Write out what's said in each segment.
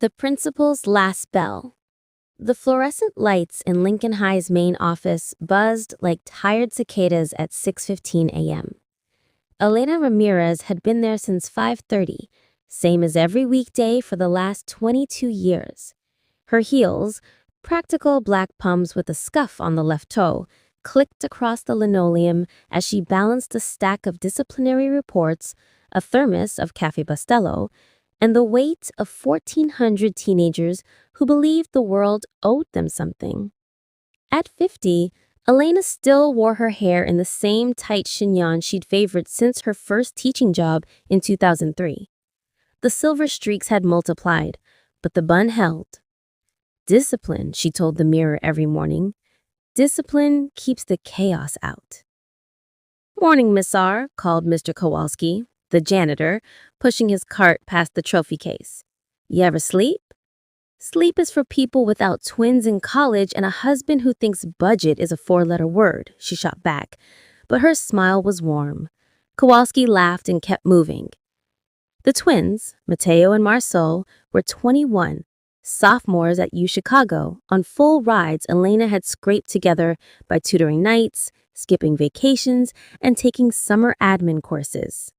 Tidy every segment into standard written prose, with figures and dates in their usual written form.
The principal's last bell. The fluorescent lights in Lincoln High's main office buzzed like tired cicadas at 6:15 a.m. Elena Ramirez had been there since 5:30, same as every weekday for the last 22 years. Her heels, practical black pumps with a scuff on the left toe, clicked across the linoleum as she balanced a stack of disciplinary reports, a thermos of Cafe Bustelo, and the weight of 1,400 teenagers who believed the world owed them something. At 50, Elena still wore her hair in the same tight chignon she'd favored since her first teaching job in 2003. The silver streaks had multiplied, but the bun held. Discipline, she told the mirror every morning. Discipline keeps the chaos out. "Morning, Miss R," called Mr. Kowalski, the janitor, pushing his cart past the trophy case. "You ever sleep?" "Sleep is for people without twins in college and a husband who thinks budget is a four-letter word," she shot back, but her smile was warm. Kowalski laughed and kept moving. The twins, Mateo and Marceau, were 21, sophomores at UChicago, on full rides Elena had scraped together by tutoring nights, skipping vacations, and taking summer admin courses.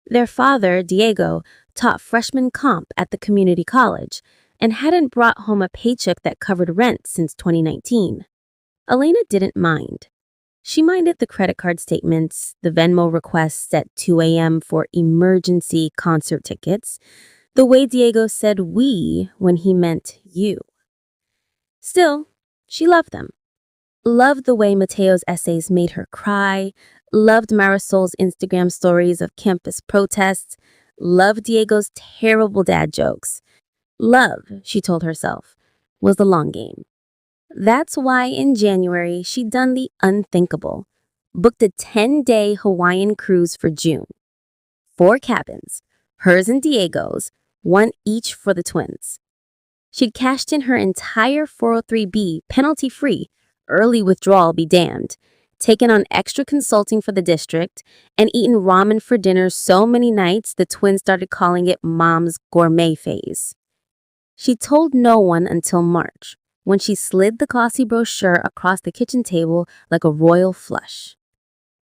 Their father, Diego, taught freshman comp at the community college and hadn't brought home a paycheck that covered rent since 2019. Elena didn't mind. She minded the credit card statements, the Venmo requests at 2 a.m. for emergency concert tickets, the way Diego said "we" when he meant "you." Still, she loved them. Loved the way Mateo's essays made her cry, loved Marisol's Instagram stories of campus protests, loved Diego's terrible dad jokes. Love, she told herself, was the long game. That's why in January she'd done the unthinkable, booked a 10-day Hawaiian cruise for June. 4 cabins, hers and Diego's, one each for the twins. She'd cashed in her entire 403B penalty-free, early withdrawal be damned, taken on extra consulting for the district, and eaten ramen for dinner so many nights the twins started calling it Mom's gourmet phase. She told no one until March, when she slid the glossy brochure across the kitchen table like a royal flush.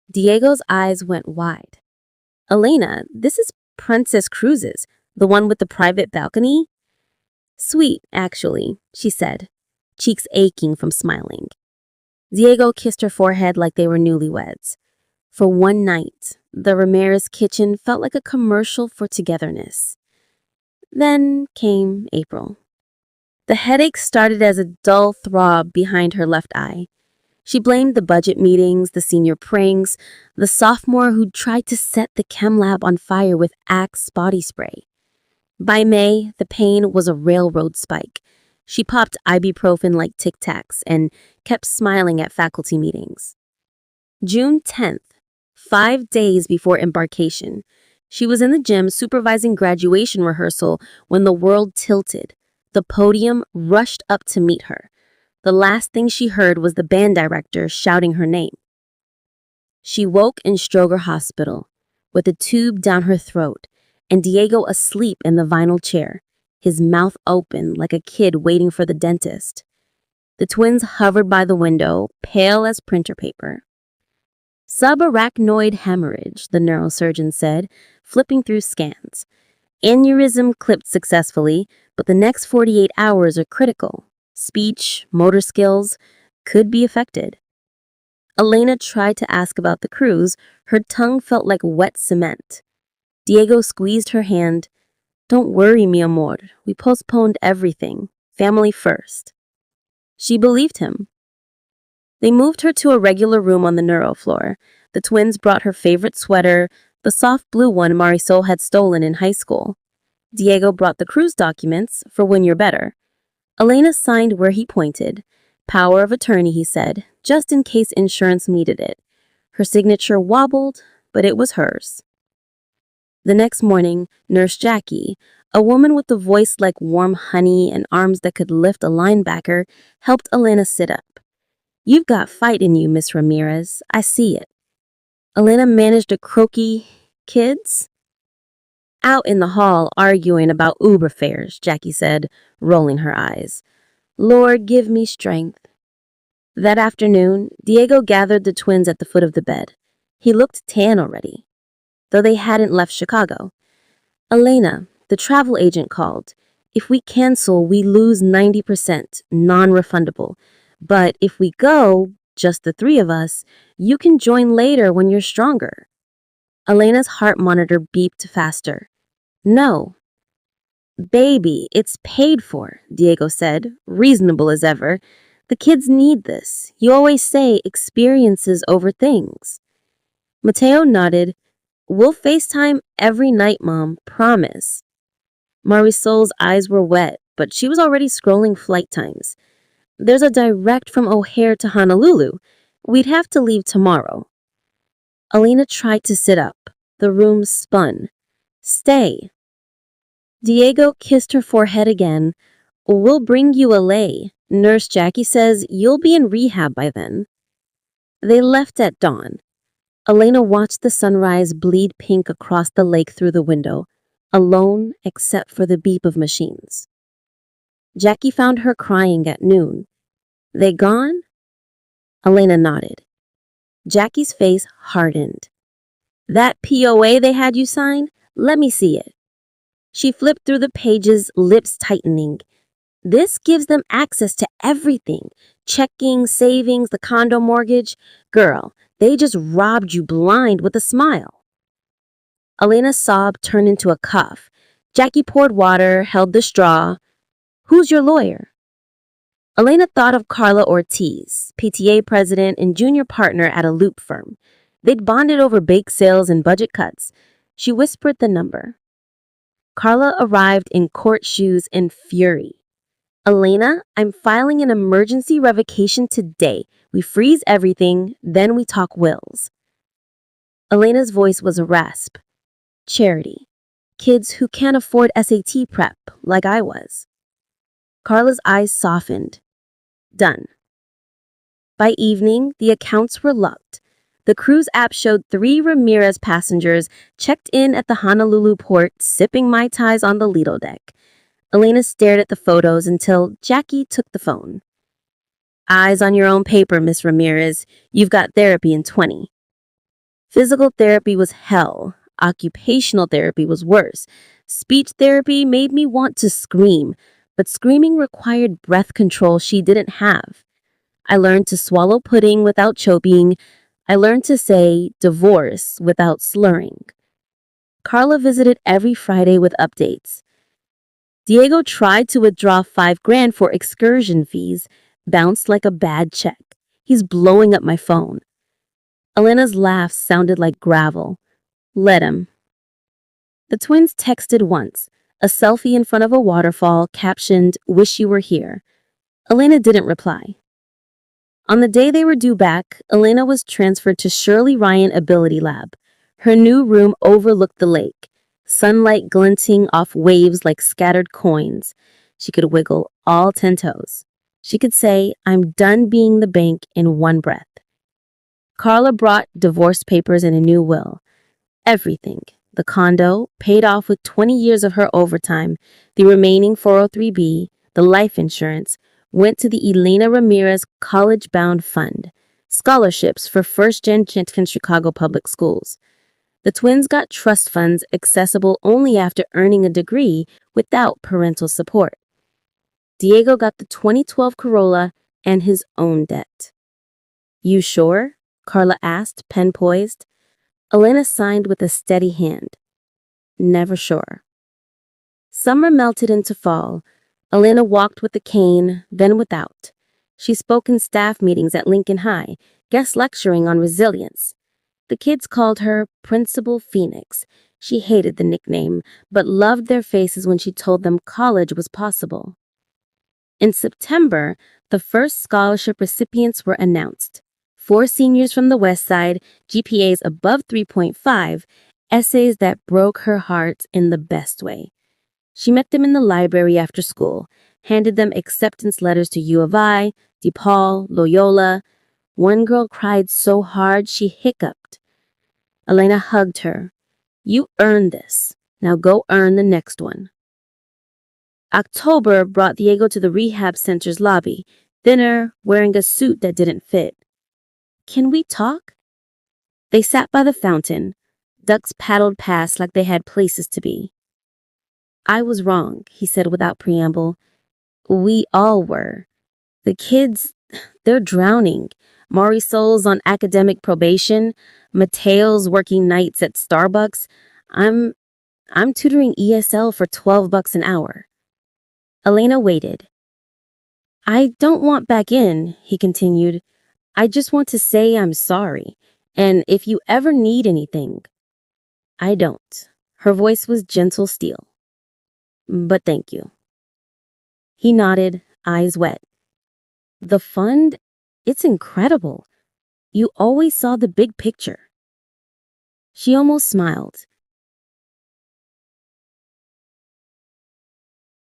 Diego's eyes went wide. "Elena, this is Princess Cruises, the one with the private balcony?" "Sweet, actually," she said, cheeks aching from smiling. Diego kissed her forehead like they were newlyweds. For one night, the Ramirez kitchen felt like a commercial for togetherness. Then came April. The headache started as a dull throb behind her left eye. She blamed the budget meetings, the senior pranks, the sophomore who'd tried to set the chem lab on fire with Axe body spray. By May, the pain was a railroad spike. She popped ibuprofen like Tic Tacs and kept smiling at faculty meetings. June 10th, 5 days before embarkation, she was in the gym supervising graduation rehearsal when the world tilted. The podium rushed up to meet her. The last thing she heard was the band director shouting her name. She woke in Stroger Hospital, with a tube down her throat, and Diego asleep in the vinyl chair, his mouth open like a kid waiting for the dentist. The twins hovered by the window, pale as printer paper. "Subarachnoid hemorrhage," the neurosurgeon said, flipping through scans. "Aneurysm clipped successfully, but the next 48 hours are critical. Speech, motor skills could be affected." Elena tried to ask about the cruise. Her tongue felt like wet cement. Diego squeezed her hand. "Don't worry, mi amor. We postponed everything. Family first." She believed him. They moved her to a regular room on the neuro floor. The twins brought her favorite sweater, the soft blue one Marisol had stolen in high school. Diego brought the cruise documents for when you're better. Elena signed where he pointed. Power of attorney, he said, just in case insurance needed it. Her signature wobbled, but it was hers. The next morning, Nurse Jackie, a woman with a voice like warm honey and arms that could lift a linebacker, helped Elena sit up. "You've got fight in you, Miss Ramirez. I see it." Elena managed a croaky, "Kids?" out in the hall arguing about Uber fares, Jackie said, rolling her eyes. Lord, give me strength. That afternoon, Diego gathered the twins at the foot of the bed. He looked tan already, though they hadn't left Chicago. Elena, the travel agent, called. If we cancel, we lose 90%, non-refundable. But if we go, just the three of us, you can join later when you're stronger. Elena's heart monitor beeped faster. No. Baby, it's paid for, Diego said, reasonable as ever. The kids need this. You always say experiences over things. Mateo nodded. We'll FaceTime every night, Mom, promise. Marisol's eyes were wet, but she was already scrolling flight times. There's a direct from O'Hare to Honolulu. We'd have to leave tomorrow. Elena tried to sit up. The room spun. Stay. Diego kissed her forehead again. We'll bring you a lei. Nurse Jackie says you'll be in rehab by then. They left at dawn. Elena watched the sunrise bleed pink across the lake through the window, alone except for the beep of machines. Jackie found her crying at noon. They gone? Elena nodded. Jackie's face hardened. That POA they had you sign? Let me see it. She flipped through the pages, lips tightening. This gives them access to everything. Checking, savings, the condo mortgage. Girl, they just robbed you blind with a smile. Elena's sob turned into a cough. Jackie poured water, held the straw. Who's your lawyer? Elena thought of Carla Ortiz, PTA president and junior partner at a loop firm. They'd bonded over bake sales and budget cuts. She whispered the number. Carla arrived in court shoes in fury. Elena, I'm filing an emergency revocation today. We freeze everything, then we talk wills. Elena's voice was a rasp. Charity. Kids who can't afford SAT prep, like I was. Carla's eyes softened. Done. By evening, the accounts were locked. The cruise app showed 3 Ramirez passengers checked in at the Honolulu port, sipping Mai Tais on the Lido deck. Elena stared at the photos until Jackie took the phone. Eyes on your own paper, Miss Ramirez. You've got therapy in 20. Physical therapy was hell. Occupational therapy was worse. Speech therapy made me want to scream, but screaming required breath control she didn't have. I learned to swallow pudding without choking. I learned to say divorce without slurring. Carla visited every Friday with updates. Diego tried to withdraw $5,000 for excursion fees, bounced like a bad check. He's blowing up my phone. Elena's laugh sounded like gravel. Let him. The twins texted once, a selfie in front of a waterfall captioned, "Wish you were here." Elena didn't reply. On the day they were due back, Elena was transferred to Shirley Ryan Ability Lab. Her new room overlooked the lake, sunlight glinting off waves like scattered coins. She could wiggle all 10 toes. She could say, I'm done being the bank in one breath. Carla brought divorce papers and a new will. Everything. The condo, paid off with 20 years of her overtime, the remaining 403B, the life insurance, went to the Elena Ramirez College-Bound Fund, scholarships for first-gen Chicago public schools. The twins got trust funds accessible only after earning a degree without parental support. Diego got the 2012 Corolla and his own debt. You sure? Carla asked, pen poised. Elena signed with a steady hand. Never sure. Summer melted into fall. Elena walked with a cane, then without. She spoke in staff meetings at Lincoln High, guest lecturing on resilience. The kids called her Principal Phoenix. She hated the nickname, but loved their faces when she told them college was possible. In September, the first scholarship recipients were announced. 4 seniors from the West Side, GPAs above 3.5, essays that broke her heart in the best way. She met them in the library after school, handed them acceptance letters to U of I, DePaul, Loyola. One girl cried so hard she hiccuped. Elena hugged her. You earned this. Now go earn the next one. October brought Diego to the rehab center's lobby, thinner, wearing a suit that didn't fit. Can we talk? They sat by the fountain. Ducks paddled past like they had places to be. I was wrong, he said without preamble. We all were. The kids, they're drowning. Marisol's on academic probation. Mateo's working nights at Starbucks. I'm tutoring ESL for $12 an hour. Elena waited. I don't want back in, he continued. I just want to say I'm sorry. And if you ever need anything, I don't. Her voice was gentle steel. But thank you. He nodded, eyes wet. The fund? It's incredible. You always saw the big picture. She almost smiled.